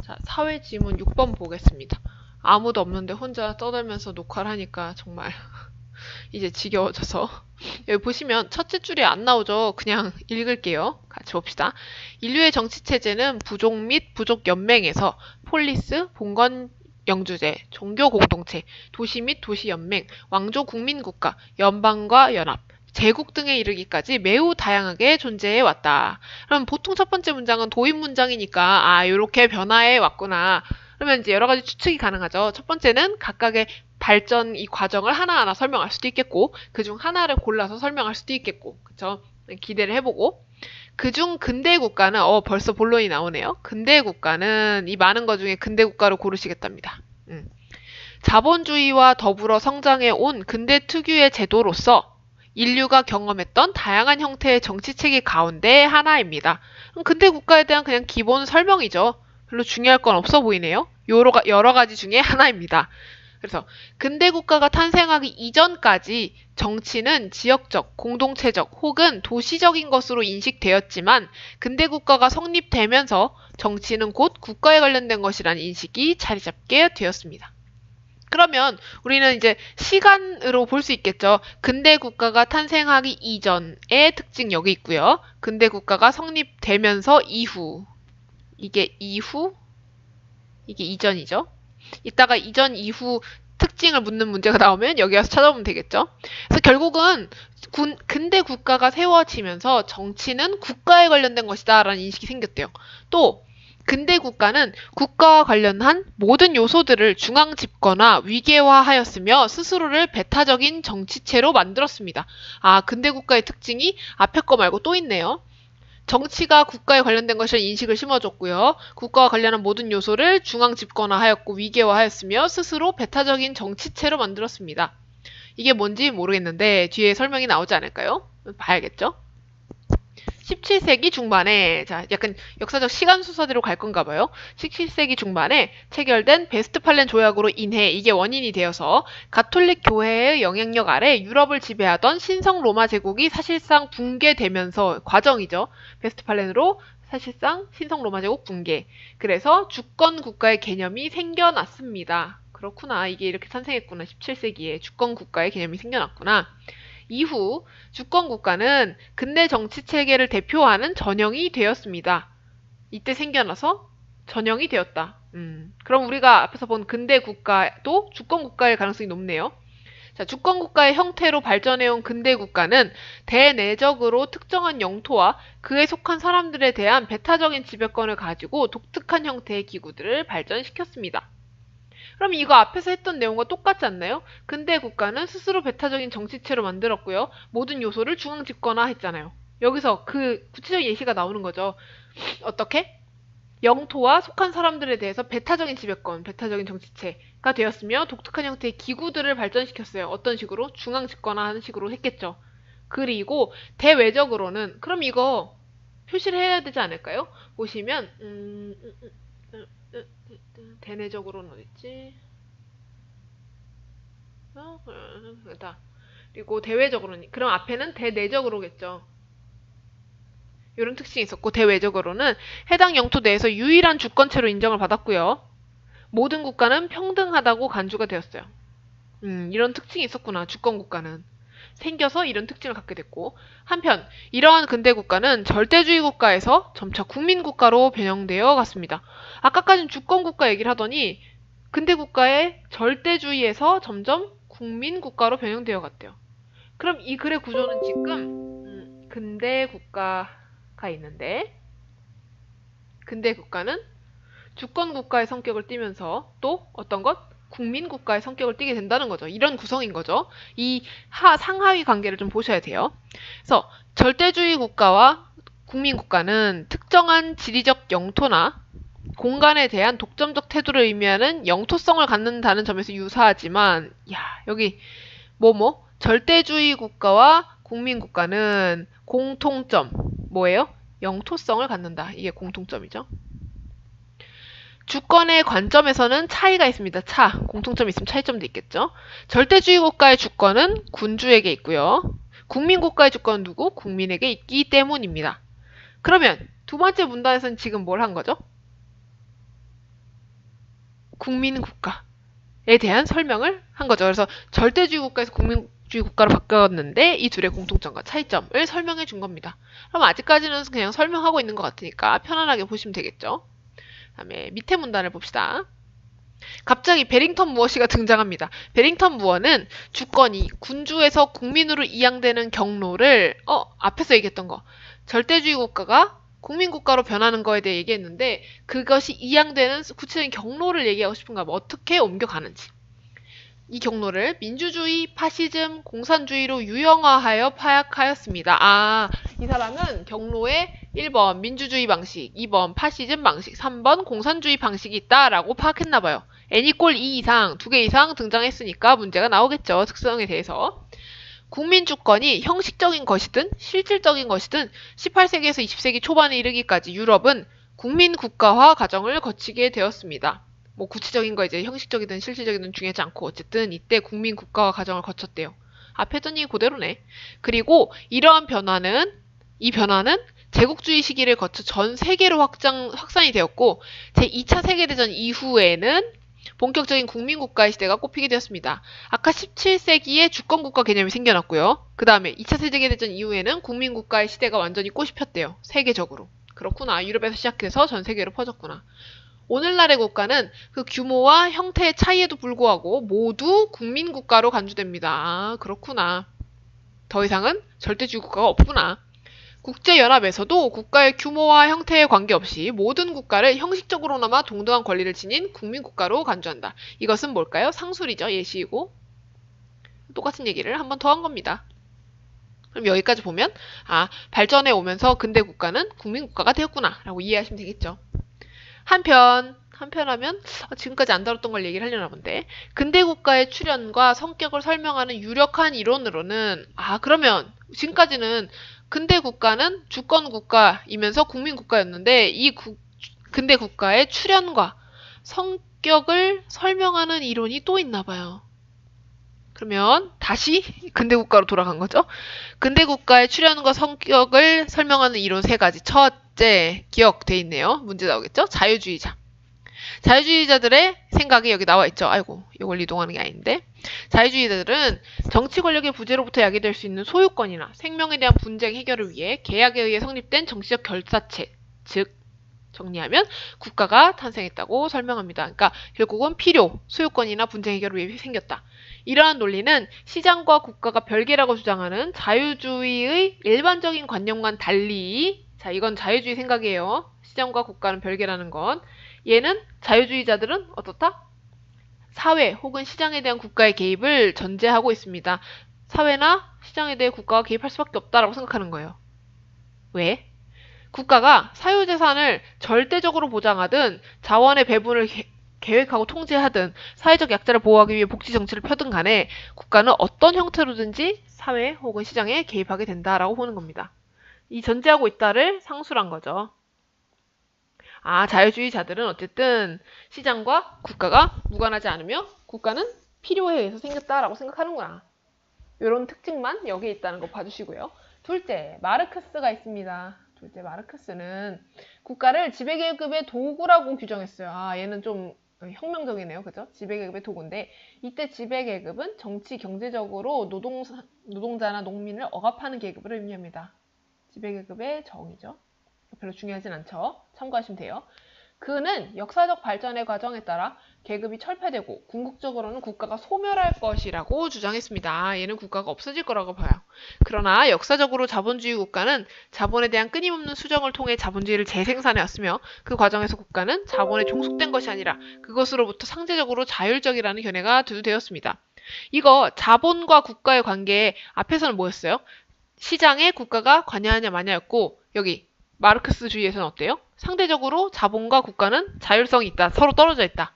자, 사회 지문 6번 보겠습니다. 아무도 없는데 혼자 떠들면서 녹화를 하니까 정말 이제 지겨워져서 여기 보시면 첫째 줄이 안 나오죠. 그냥 읽을게요. 같이 봅시다. 인류의 정치체제는 부족 및 부족 연맹에서 폴리스, 봉건 영주제, 종교 공동체, 도시 및 도시 연맹, 왕조 국민국가, 연방과 연합, 제국 등에 이르기까지 매우 다양하게 존재해 왔다. 그럼 보통 첫 번째 문장은 도입 문장이니까 요렇게 변화해 왔구나. 그러면 이제 여러 가지 추측이 가능하죠. 첫 번째는 각각의 발전 이 과정을 하나하나 설명할 수도 있겠고, 그중 하나를 골라서 설명할 수도 있겠고, 그쵸? 기대를 해보고, 그중 근대 국가는 벌써 본론이 나오네요. 근대 국가는 이 많은 것 중에 근대 국가를 고르시겠답니다. 자본주의와 더불어 성장해 온 근대 특유의 제도로서 인류가 경험했던 다양한 형태의 정치체계 가운데 하나입니다. 근대 국가에 대한 그냥 기본 설명이죠. 별로 중요할 건 없어 보이네요. 여러 가지 중에 하나입니다. 그래서 근대 국가가 탄생하기 이전까지 정치는 지역적, 공동체적 혹은 도시적인 것으로 인식되었지만 근대 국가가 성립되면서 정치는 곧 국가에 관련된 것이라는 인식이 자리 잡게 되었습니다. 그러면 우리는 이제 시간으로 볼 수 있겠죠. 근대 국가가 탄생하기 이전의 특징 여기 있고요. 근대 국가가 성립되면서 이후, 이게 이전이죠. 이따가 이전 이후 특징을 묻는 문제가 나오면 여기 와서 찾아보면 되겠죠. 그래서 결국은 근대 국가가 세워지면서 정치는 국가에 관련된 것이다 라는 인식이 생겼대요. 또 근대 국가는 국가와 관련한 모든 요소들을 중앙 집권화, 위계화하였으며 스스로를 배타적인 정치체로 만들었습니다. 근대 국가의 특징이 앞에 거 말고 또 있네요. 정치가 국가에 관련된 것이라는 인식을 심어줬고요. 국가와 관련한 모든 요소를 중앙 집권화하였고 위계화하였으며 스스로 배타적인 정치체로 만들었습니다. 이게 뭔지 모르겠는데 뒤에 설명이 나오지 않을까요? 봐야겠죠? 17세기 중반에 약간 역사적 시간 순서대로 갈 건가 봐요. 17세기 중반에 체결된 베스트팔렌 조약으로 인해 이게 원인이 되어서 가톨릭 교회의 영향력 아래 유럽을 지배하던 신성 로마 제국이 사실상 붕괴되면서 과정이죠. 베스트팔렌으로 사실상 신성 로마 제국 붕괴. 그래서 주권 국가의 개념이 생겨났습니다. 그렇구나. 이게 이렇게 탄생했구나. 17세기에 주권 국가의 개념이 생겨났구나. 이후 주권국가는 근대 정치체계를 대표하는 전형이 되었습니다. 이때 생겨나서 전형이 되었다. 그럼 우리가 앞에서 본 근대 국가도 주권국가일 가능성이 높네요. 자, 주권국가의 형태로 발전해온 근대 국가는 대내적으로 특정한 영토와 그에 속한 사람들에 대한 배타적인 지배권을 가지고 독특한 형태의 기구들을 발전시켰습니다. 그럼 이거 앞에서 했던 내용과 똑같지 않나요? 근대 국가는 스스로 배타적인 정치체로 만들었고요. 모든 요소를 중앙 집권화했잖아요. 여기서 그 구체적인 예시가 나오는 거죠. 어떻게? 영토와 속한 사람들에 대해서 배타적인 지배권, 배타적인 정치체가 되었으며 독특한 형태의 기구들을 발전시켰어요. 어떤 식으로? 중앙 집권화하는 식으로 했겠죠. 그리고 대외적으로는 그럼 이거 표시를 해야 되지 않을까요? 보시면 대내적으로는 어딨지? 그리고 대외적으로는 그럼 앞에는 대내적으로겠죠. 이런 특징이 있었고 대외적으로는 해당 영토 내에서 유일한 주권체로 인정을 받았고요. 모든 국가는 평등하다고 간주가 되었어요. 이런 특징이 있었구나. 주권 국가는. 생겨서 이런 특징을 갖게 됐고 한편 이러한 근대 국가는 절대주의 국가에서 점차 국민 국가로 변형되어 갔습니다. 아까까지는 주권 국가 얘기를 하더니 근대 국가의 절대주의에서 점점 국민 국가로 변형되어 갔대요. 그럼 이 글의 구조는 지금 근대 국가가 있는데 근대 국가는 주권 국가의 성격을 띠면서 또 어떤 것? 국민 국가의 성격을 띠게 된다는 거죠. 이런 구성인 거죠. 이 상하위 관계를 좀 보셔야 돼요. 그래서 절대주의 국가와 국민 국가는 특정한 지리적 영토나 공간에 대한 독점적 태도를 의미하는 영토성을 갖는다는 점에서 유사하지만 여기 절대주의 국가와 국민 국가는 공통점 뭐예요? 영토성을 갖는다. 이게 공통점이죠. 주권의 관점에서는 차이가 있습니다. 공통점이 있으면 차이점도 있겠죠. 절대주의 국가의 주권은 군주에게 있고요. 국민 국가의 주권은 누구? 국민에게 있기 때문입니다. 그러면 두 번째 문단에서는 지금 뭘 한 거죠? 국민국가에 대한 설명을 한 거죠. 그래서 절대주의 국가에서 국민주의 국가로 바뀌었는데 이 둘의 공통점과 차이점을 설명해 준 겁니다. 그럼 아직까지는 그냥 설명하고 있는 것 같으니까 편안하게 보시면 되겠죠. 다음에 밑에 문단을 봅시다. 갑자기 베링턴 무어시가 등장합니다. 베링턴 무어는 주권이 군주에서 국민으로 이양되는 경로를 앞에서 얘기했던 거 절대주의 국가가 국민국가로 변하는 거에 대해 얘기했는데 그것이 이양되는 구체적인 경로를 얘기하고 싶은가 하면 어떻게 옮겨가는지 이 경로를 민주주의, 파시즘, 공산주의로 유형화하여 파악하였습니다. 이 사람은 경로에 1번 민주주의 방식, 2번 파시즘 방식, 3번 공산주의 방식이 있다라고 파악했나봐요. n = 2 이상, 2개 이상 등장했으니까 문제가 나오겠죠. 특성에 대해서. 국민주권이 형식적인 것이든 실질적인 것이든 18세기에서 20세기 초반에 이르기까지 유럽은 국민국가화 과정을 거치게 되었습니다. 뭐 구체적인 거 이제 형식적이든 실질적이든 중요하지 않고 어쨌든 이때 국민국가화 과정을 거쳤대요. 앞에 했던 얘기 그대로네. 그리고 이러한 변화는 제국주의 시기를 거쳐 전 세계로 확산이 되었고 제2차 세계대전 이후에는 본격적인 국민국가의 시대가 꼽히게 되었습니다. 아까 17세기에 주권국가 개념이 생겨났고요. 그 다음에 2차 세계대전 이후에는 국민국가의 시대가 완전히 꽃이 폈대요. 세계적으로. 그렇구나. 유럽에서 시작해서 전 세계로 퍼졌구나. 오늘날의 국가는 그 규모와 형태의 차이에도 불구하고 모두 국민국가로 간주됩니다. 그렇구나. 더 이상은 절대주의 국가가 없구나. 국제연합에서도 국가의 규모와 형태에 관계없이 모든 국가를 형식적으로나마 동등한 권리를 지닌 국민국가로 간주한다. 이것은 뭘까요? 상술이죠. 예시이고. 똑같은 얘기를 한 번 더 한 겁니다. 그럼 여기까지 보면 발전해 오면서 근대 국가는 국민국가가 되었구나 라고 이해하시면 되겠죠. 한편하면 지금까지 안 다뤘던 걸 얘기를 하려나 본데 근대 국가의 출현과 성격을 설명하는 유력한 이론으로는 그러면 지금까지는 근대 국가는 주권 국가이면서 국민 국가였는데 이 근대 국가의 출현과 성격을 설명하는 이론이 또 있나 봐요. 그러면 다시 근대 국가로 돌아간 거죠. 근대 국가의 출현과 성격을 설명하는 이론 3가지. 첫째, 기억돼 있네요. 문제 나오겠죠? 자유주의자. 자유주의자들의 생각이 여기 나와 있죠. 아이고, 이걸 이동하는 게 아닌데. 자유주의자들은 정치 권력의 부재로부터 야기될 수 있는 소유권이나 생명에 대한 분쟁 해결을 위해 계약에 의해 성립된 정치적 결사체, 즉 정리하면 국가가 탄생했다고 설명합니다. 그러니까 결국은 필요, 소유권이나 분쟁 해결을 위해 생겼다. 이러한 논리는 시장과 국가가 별개라고 주장하는 자유주의의 일반적인 관념과는 달리 이건 자유주의 생각이에요. 시장과 국가는 별개라는 건. 얘는 자유주의자들은 어떻다? 사회 혹은 시장에 대한 국가의 개입을 전제하고 있습니다. 사회나 시장에 대해 국가가 개입할 수밖에 없다라고 생각하는 거예요. 왜? 국가가 사유재산을 절대적으로 보장하든 자원의 배분을 계획하고 통제하든 사회적 약자를 보호하기 위해 복지정치를 펴든 간에 국가는 어떤 형태로든지 사회 혹은 시장에 개입하게 된다라고 보는 겁니다. 이 전제하고 있다를 상술한 거죠. 자유주의자들은 어쨌든 시장과 국가가 무관하지 않으며 국가는 필요에 의해서 생겼다라고 생각하는구나. 이런 특징만 여기에 있다는 거 봐주시고요. 둘째, 마르크스가 있습니다. 둘째, 마르크스는 국가를 지배계급의 도구라고 규정했어요. 얘는 좀 혁명적이네요. 그죠? 지배계급의 도구인데 이때 지배계급은 정치, 경제적으로 노동자나 농민을 억압하는 계급을 의미합니다. 지배계급의 정의죠. 별로 중요하진 않죠. 참고하시면 돼요. 그는 역사적 발전의 과정에 따라 계급이 철폐되고 궁극적으로는 국가가 소멸할 것이라고 주장했습니다. 얘는 국가가 없어질 거라고 봐요. 그러나 역사적으로 자본주의 국가는 자본에 대한 끊임없는 수정을 통해 자본주의를 재생산해왔으며 그 과정에서 국가는 자본에 종속된 것이 아니라 그것으로부터 상대적으로 자율적이라는 견해가 두두되었습니다. 이거 자본과 국가의 관계 앞에서는 뭐였어요? 시장에 국가가 관여하냐 마냐였고 여기 마르크스주의에서는 어때요? 상대적으로 자본과 국가는 자율성이 있다. 서로 떨어져 있다.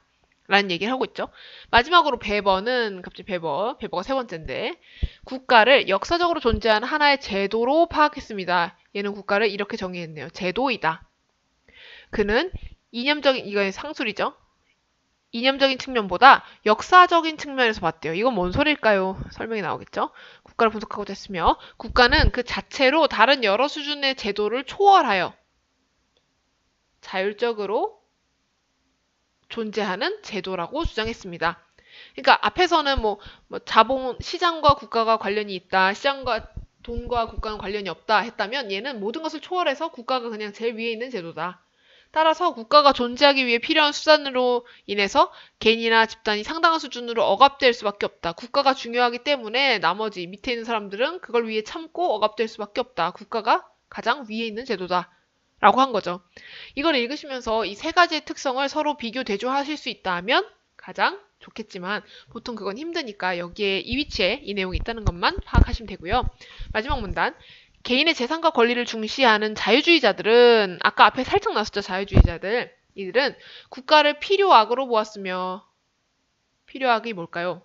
라는 얘기를 하고 있죠. 마지막으로 베버는 갑자기 베버가 3번째인데 국가를 역사적으로 존재하는 하나의 제도로 파악했습니다. 얘는 국가를 이렇게 정의했네요. 제도이다. 그는 이건 상술이죠. 이념적인 측면보다 역사적인 측면에서 봤대요. 이건 뭔 소리일까요? 설명이 나오겠죠. 국가를 분석하고자 했으며 국가는 그 자체로 다른 여러 수준의 제도를 초월하여 자율적으로 존재하는 제도라고 주장했습니다. 그러니까 앞에서는 뭐 자본, 시장과 국가가 관련이 있다, 시장과 돈과 국가는 관련이 없다 했다면 얘는 모든 것을 초월해서 국가가 그냥 제일 위에 있는 제도다. 따라서 국가가 존재하기 위해 필요한 수단으로 인해서 개인이나 집단이 상당한 수준으로 억압될 수밖에 없다. 국가가 중요하기 때문에 나머지 밑에 있는 사람들은 그걸 위해 참고 억압될 수밖에 없다. 국가가 가장 위에 있는 제도다. 라고 한 거죠. 이걸 읽으시면서 이 세 가지의 특성을 서로 비교 대조하실 수 있다 하면 가장 좋겠지만 보통 그건 힘드니까 여기에 이 위치에 이 내용이 있다는 것만 파악하시면 되고요. 마지막 문단. 개인의 재산과 권리를 중시하는 자유주의자들은 아까 앞에 살짝 나왔었죠. 자유주의자들. 이들은 국가를 필요악으로 보았으며 필요악이 뭘까요?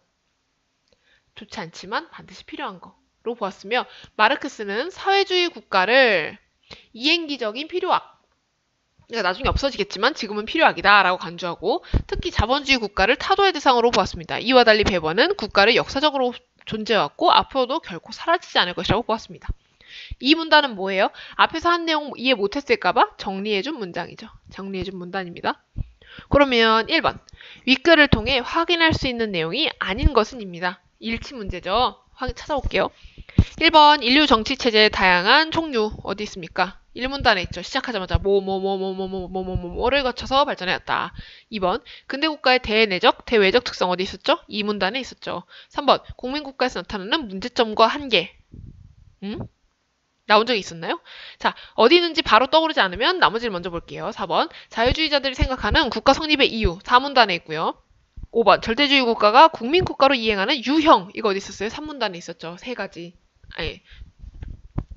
좋지 않지만 반드시 필요한 거로 보았으며 마르크스는 사회주의 국가를 이행기적인 필요악 그러니까 나중에 없어지겠지만 지금은 필요악이다 라고 간주하고 특히 자본주의 국가를 타도의 대상으로 보았습니다. 이와 달리 베버는 국가를 역사적으로 존재해왔고 앞으로도 결코 사라지지 않을 것이라고 보았습니다. 이 문단은 뭐예요? 앞에서 한 내용 이해 못했을까봐 정리해준 문장이죠. 정리해준 문단입니다. 그러면 1번 윗글을 통해 확인할 수 있는 내용이 아닌 것은 입니다. 일치 문제죠. 찾아볼게요. 1번 인류 정치체제의 다양한 종류 어디 있습니까? 1문단에 있죠. 시작하자마자 뭐를 거쳐서 발전해왔다. 2번 근대국가의 대내적, 대외적 특성 어디 있었죠? 2문단에 있었죠. 3번 국민국가에서 나타나는 문제점과 한계 나온 적이 있었나요? 자, 어디 있는지 바로 떠오르지 않으면 나머지를 먼저 볼게요. 4번 자유주의자들이 생각하는 국가 성립의 이유 4문단에 있고요. 5번 절대주의 국가가 국민국가로 이행하는 유형 이거 어디 있었어요? 3문단에 있었죠. 세 가지. 아니,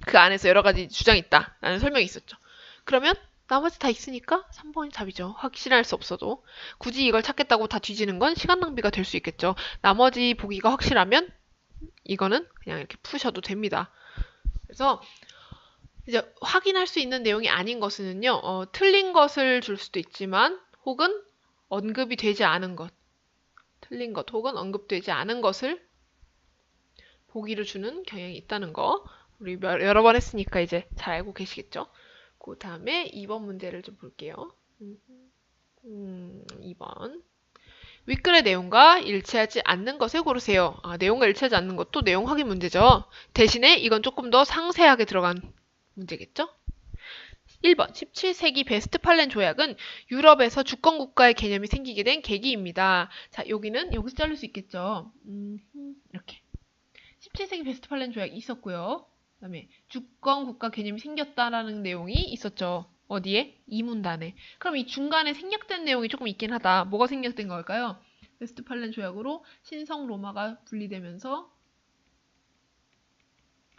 그 안에서 여러 가지 주장이 있다 라는 설명이 있었죠. 그러면 나머지 다 있으니까 3번이 답이죠. 확신할 수 없어도. 굳이 이걸 찾겠다고 다 뒤지는 건 시간 낭비가 될 수 있겠죠. 나머지 보기가 확실하면 이거는 그냥 이렇게 푸셔도 됩니다. 그래서 이제 확인할 수 있는 내용이 아닌 것은요. 틀린 것을 줄 수도 있지만 혹은 언급이 되지 않은 것. 틀린 것 혹은 언급되지 않은 것을 보기로 주는 경향이 있다는 거. 우리 여러 번 했으니까 이제 잘 알고 계시겠죠? 그 다음에 2번 문제를 좀 볼게요. 2번. 윗글의 내용과 일치하지 않는 것을 고르세요. 내용과 일치하지 않는 것도 내용 확인 문제죠. 대신에 이건 조금 더 상세하게 들어간 문제겠죠? 1번 17세기 베스트팔렌 조약은 유럽에서 주권국가의 개념이 생기게 된 계기입니다. 자, 여기서 자를 수 있겠죠? 이렇게 17세기 베스트팔렌 조약이 있었고요. 그 다음에 주권국가 개념이 생겼다라는 내용이 있었죠. 어디에? 이 문단에. 그럼 이 중간에 생략된 내용이 조금 있긴 하다. 뭐가 생략된 걸까요? 베스트팔렌 조약으로 신성 로마가 분리되면서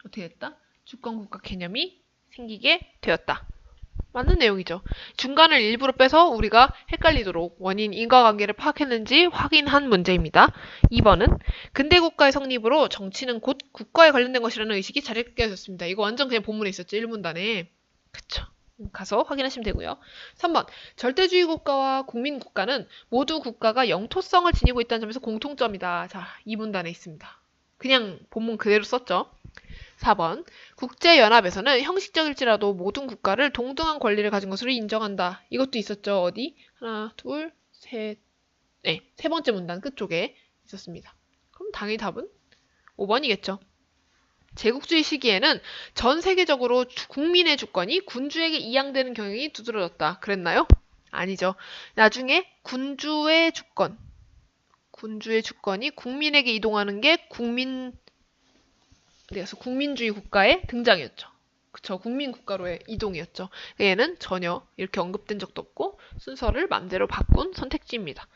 어떻게 됐다? 주권국가 개념이 생기게 되었다. 맞는 내용이죠. 중간을 일부러 빼서 우리가 헷갈리도록 원인 인과관계를 파악했는지 확인한 문제입니다. 2번은 근대국가의 성립으로 정치는 곧 국가에 관련된 것이라는 의식이 자리 잡게 되었습니다. 이거 완전 그냥 본문에 있었죠. 1문단에. 그쵸. 가서 확인하시면 되고요. 3번 절대주의 국가와 국민국가는 모두 국가가 영토성을 지니고 있다는 점에서 공통점이다. 자, 2문단에 있습니다. 그냥 본문 그대로 썼죠. 4번 국제연합에서는 형식적일지라도 모든 국가를 동등한 권리를 가진 것으로 인정한다. 이것도 있었죠. 어디? 하나, 둘, 셋. 네, 세 번째 문단 끝쪽에 있었습니다. 그럼 당연히 답은 5번이겠죠. 제국주의 시기에는 전 세계적으로 국민의 주권이 군주에게 이양되는 경향이 두드러졌다. 그랬나요? 아니죠. 나중에 군주의 주권이 국민에게 이동하는 게 국민주의 국가의 등장이었죠. 그쵸. 국민국가로의 이동이었죠. 얘는 전혀 이렇게 언급된 적도 없고 순서를 맘대로 바꾼 선택지입니다.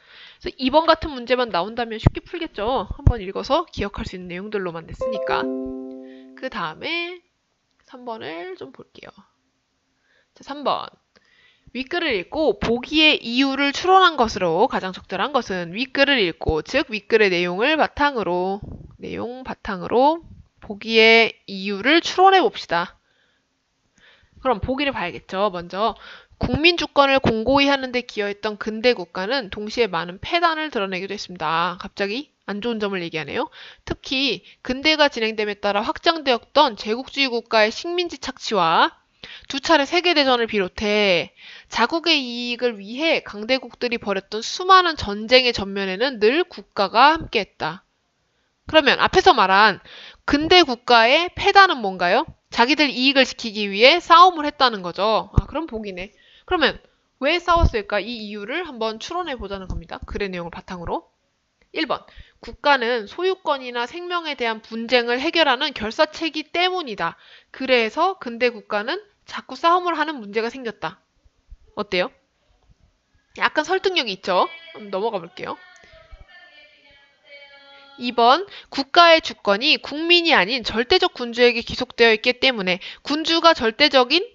그래서 2번 같은 문제만 나온다면 쉽게 풀겠죠. 한번 읽어서 기억할 수 있는 내용들로만 냈으니까. 그 다음에 3번을 좀 볼게요. 자, 3번. 윗글을 읽고 보기의 이유를 추론한 것으로 가장 적절한 것은 윗글을 읽고 즉 윗글의 내용 바탕으로 보기의 이유를 추론해 봅시다. 그럼 보기를 봐야겠죠. 먼저 국민 주권을 공고히 하는 데 기여했던 근대 국가는 동시에 많은 폐단을 드러내기도 했습니다. 갑자기 안 좋은 점을 얘기하네요. 특히 근대가 진행됨에 따라 확장되었던 제국주의 국가의 식민지 착취와 두 차례 세계대전을 비롯해 자국의 이익을 위해 강대국들이 벌였던 수많은 전쟁의 전면에는 늘 국가가 함께했다. 그러면 앞에서 말한 근대 국가의 패단은 뭔가요? 자기들 이익을 지키기 위해 싸움을 했다는 거죠. 그럼 복이네. 그러면 왜 싸웠을까? 이 이유를 한번 추론해 보자는 겁니다. 글의 내용을 바탕으로. 1번. 국가는 소유권이나 생명에 대한 분쟁을 해결하는 결사체기 때문이다. 그래서 근대 국가는 자꾸 싸움을 하는 문제가 생겼다. 어때요? 약간 설득력이 있죠? 넘어가 볼게요. 2번. 국가의 주권이 국민이 아닌 절대적 군주에게 기속되어 있기 때문에 군주가 절대적인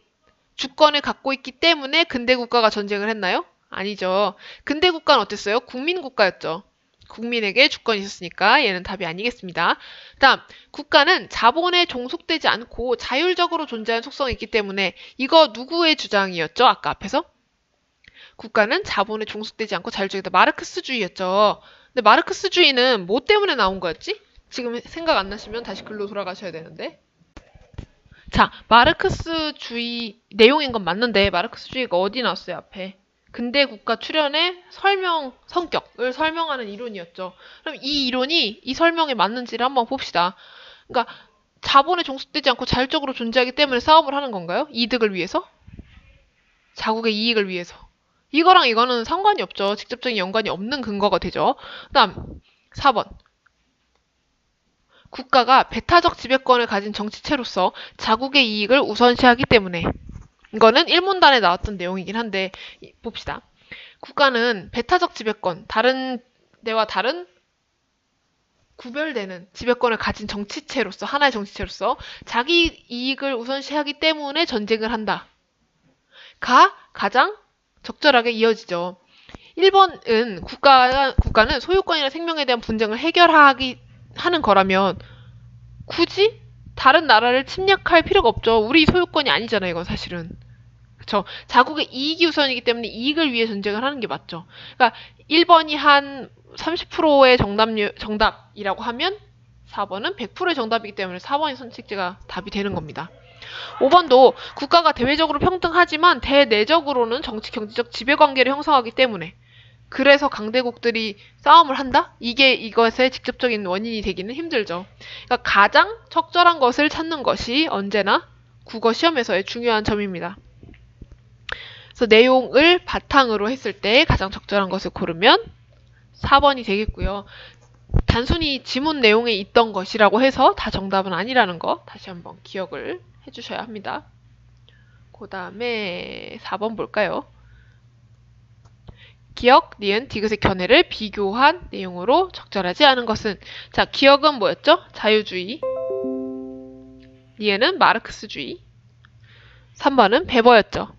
주권을 갖고 있기 때문에 근대 국가가 전쟁을 했나요? 아니죠. 근대 국가는 어땠어요? 국민 국가였죠. 국민에게 주권이 있었으니까 얘는 답이 아니겠습니다. 다음, 국가는 자본에 종속되지 않고 자율적으로 존재하는 속성이 있기 때문에 이거 누구의 주장이었죠? 아까 앞에서? 국가는 자본에 종속되지 않고 자율적이다. 마르크스주의였죠. 근데 마르크스주의는 뭐 때문에 나온 거였지? 지금 생각 안 나시면 다시 글로 돌아가셔야 되는데. 자, 마르크스주의 내용인 건 맞는데 마르크스주의가 어디 나왔어요, 앞에? 근대 국가 출현의 설명, 성격을 설명하는 이론이었죠. 그럼 이 이론이 이 설명에 맞는지를 한번 봅시다. 그러니까 자본에 종속되지 않고 자율적으로 존재하기 때문에 싸움을 하는 건가요? 이득을 위해서? 자국의 이익을 위해서. 이거랑 이거는 상관이 없죠. 직접적인 연관이 없는 근거가 되죠. 다음 4번. 국가가 배타적 지배권을 가진 정치체로서 자국의 이익을 우선시하기 때문에. 이거는 1문단에 나왔던 내용이긴 한데 봅시다. 국가는 배타적 지배권, 다른 데와 다른 구별되는 지배권을 가진 정치체로서, 하나의 정치체로서 자기 이익을 우선시하기 때문에 전쟁을 한다. 가 가장 적절하게 이어지죠. 1번은 국가는 소유권이나 생명에 대한 분쟁을 하는 거라면 굳이 다른 나라를 침략할 필요가 없죠. 우리 소유권이 아니잖아요, 이건 사실은. 그쵸? 자국의 이익이 우선이기 때문에 이익을 위해 전쟁을 하는 게 맞죠. 그러니까 1번이 한 30%의 정답이라고 하면 4번은 100%의 정답이기 때문에 4번이 선택지가 답이 되는 겁니다. 5번도 국가가 대외적으로 평등하지만 대내적으로는 정치, 경제적 지배관계를 형성하기 때문에 그래서 강대국들이 싸움을 한다? 이게 이것의 직접적인 원인이 되기는 힘들죠. 그러니까 가장 적절한 것을 찾는 것이 언제나 국어 시험에서의 중요한 점입니다. 그래서 내용을 바탕으로 했을 때 가장 적절한 것을 고르면 4번이 되겠고요. 단순히 지문 내용에 있던 것이라고 해서 다 정답은 아니라는 거 다시 한번 기억을 해주셔야 합니다. 그 다음에 4번 볼까요? 기억, 니은, 디귿의 견해를 비교한 내용으로 적절하지 않은 것은 자, 기억은 뭐였죠? 자유주의. 니은은 마르크스주의. 3번은 베버였죠.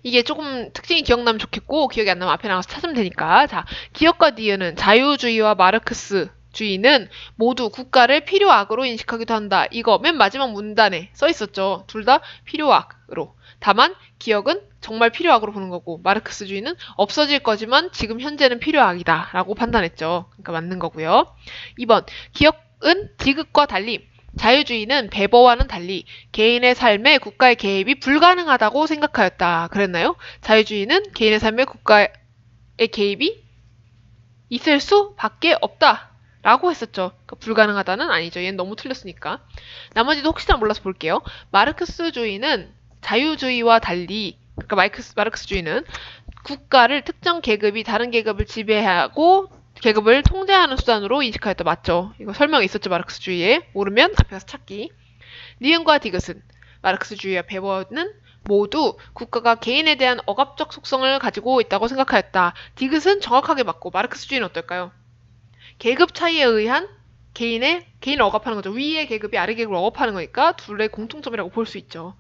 이게 조금 특징이 기억나면 좋겠고 기억이 안 나면 앞에 나가서 찾으면 되니까 자, 기억과 니은은 자유주의와 마르크스주의는 모두 국가를 필요악으로 인식하기도 한다. 이거 맨 마지막 문단에 써 있었죠. 둘 다 필요악으로. 다만 기억은 정말 필요악으로 보는 거고 마르크스주의는 없어질 거지만 지금 현재는 필요악이다 라고 판단했죠. 그러니까 맞는 거고요. 2번 기억은 디귿과 달리 자유주의는 베버와는 달리 개인의 삶에 국가의 개입이 불가능하다고 생각하였다. 그랬나요? 자유주의는 개인의 삶에 국가의 개입이 있을 수밖에 없다. 라고 했었죠. 그러니까 불가능하다는 아니죠. 얘는 너무 틀렸으니까. 나머지도 혹시나 몰라서 볼게요. 마르크스주의는 자유주의와 달리 그러니까 마르크스주의는 국가를 특정 계급이 다른 계급을 지배하고 계급을 통제하는 수단으로 인식하였다. 맞죠? 이거 설명이 있었죠. 마르크스주의에. 모르면 앞에 가서 찾기. 니은과 디귿은 마르크스주의와 베버는 모두 국가가 개인에 대한 억압적 속성을 가지고 있다고 생각하였다. 디귿은 정확하게 맞고 마르크스주의는 어떨까요? 계급 차이에 의한 개인을 억압하는 거죠. 위의 계급이 아래 계급을 억압하는 거니까 둘의 공통점이라고 볼 수 있죠.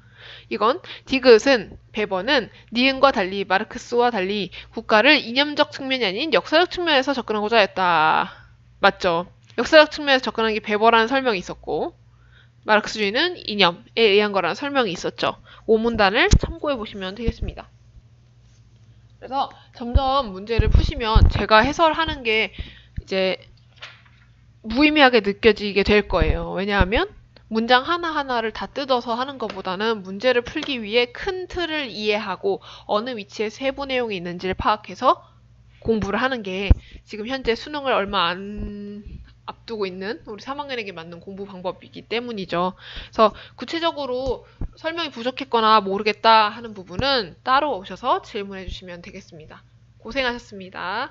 이건 디귿은 베버는 니은과 달리 마르크스와 달리 국가를 이념적 측면이 아닌 역사적 측면에서 접근하고자 했다. 맞죠? 역사적 측면에서 접근하는 게 베버라는 설명이 있었고 마르크스주의는 이념에 의한 거라는 설명이 있었죠. 5문단을 참고해 보시면 되겠습니다. 그래서 점점 문제를 푸시면 제가 해설하는 게 이제 무의미하게 느껴지게 될 거예요. 왜냐하면 문장 하나하나를 다 뜯어서 하는 것보다는 문제를 풀기 위해 큰 틀을 이해하고 어느 위치에 세부 내용이 있는지를 파악해서 공부를 하는 게 지금 현재 수능을 얼마 안 앞두고 있는 우리 3학년에게 맞는 공부 방법이기 때문이죠. 그래서 구체적으로 설명이 부족했거나 모르겠다 하는 부분은 따로 오셔서 질문해 주시면 되겠습니다. 고생하셨습니다.